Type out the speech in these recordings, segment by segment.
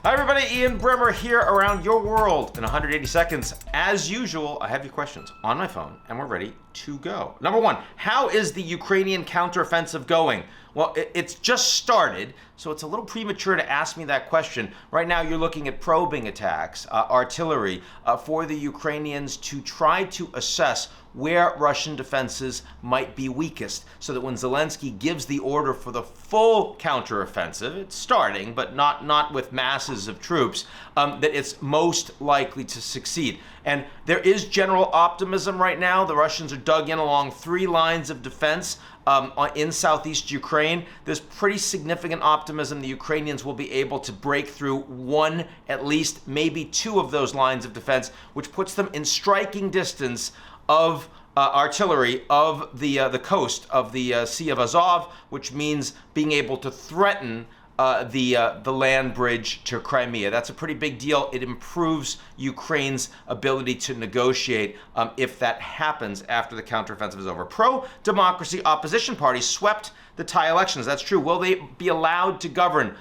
Hi everybody, Ian Bremmer here around your world in 180 seconds. As usual, I have your questions on my phone and we're ready to go. Number one, how is the Ukrainian counteroffensive going? Well, it's just started, so it's a little premature to ask me that question. Right now, you're looking at probing attacks, artillery, for the Ukrainians to try to assess where Russian defenses might be weakest, so that when Zelensky gives the order for the full counteroffensive, it's starting, but not with masses of troops, that it's most likely to succeed. And there is general optimism right now. The Russians are dug in along 3 lines of defense in southeast Ukraine. There's pretty significant optimism the Ukrainians will be able to break through 1, at least maybe 2 of those lines of defense, which puts them in striking distance of artillery of the coast of the Sea of Azov, which means being able to threaten the land bridge to Crimea. That's a pretty big deal. It improves Ukraine's ability to negotiate if that happens after the counteroffensive is over. Pro-democracy opposition parties swept the Thai elections. That's true. Will they be allowed to govern?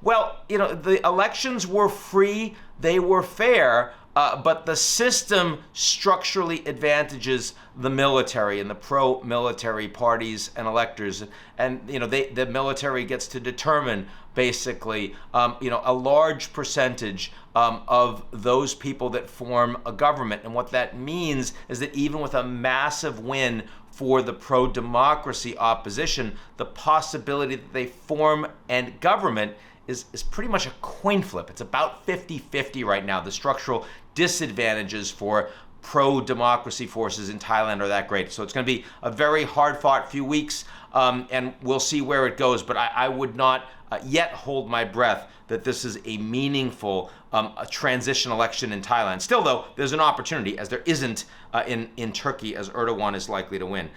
Well, you know, the elections were free. They were fair. But the system structurally advantages the military and the pro-military parties and electors. And, you know, the military gets to determine, basically, you know, a large percentage of those people that form a government. And what that means is that even with a massive win for the pro-democracy opposition, the possibility that they form a government is pretty much a coin flip. It's about 50-50 right now. The structural disadvantages for pro-democracy forces in Thailand are that great. So it's going to be a very hard-fought few weeks, and we'll see where it goes. But I would not yet hold my breath that this is a meaningful a transition election in Thailand. Still, though, there's an opportunity, as there isn't in Turkey, as Erdogan is likely to win,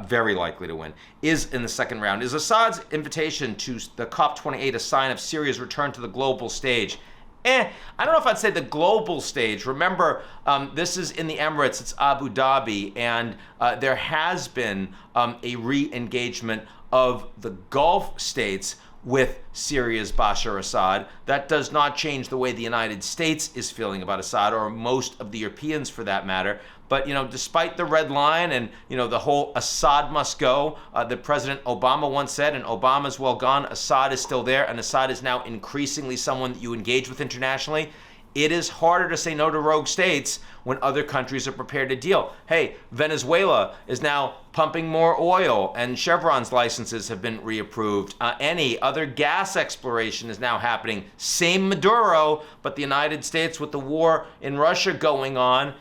very likely to win, is in the second round. Is Assad's invitation to the COP28 a sign of Syria's return to the global stage? I don't know if I'd say the global stage. Remember, this is in the Emirates, it's Abu Dhabi, and there has been a re-engagement of the Gulf states with Syria's Bashar al-Assad. That does not change the way the United States is feeling about Assad, or most of the Europeans for that matter. But, you know, despite the red line and, you know, the whole Assad must go, that President Obama once said, and Obama's well gone, Assad is still there, and Assad is now increasingly someone that you engage with internationally. It is harder to say no to rogue states when other countries are prepared to deal. Hey, Venezuela is now pumping more oil, and Chevron's licenses have been reapproved. Any other gas exploration is now happening. Same Maduro, but the United States, with the war in Russia going on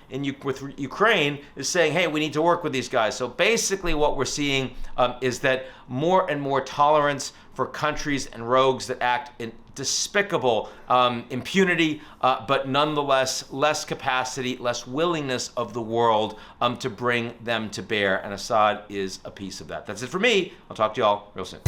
with Ukraine, is saying, hey, we need to work with these guys. So basically what we're seeing is that more and more tolerance for countries and rogues that act in despicable impunity, but nonetheless less capacity, less willingness of the world to bring them to bear. And Assad is a piece of that. That's it for me. I'll talk to y'all real soon.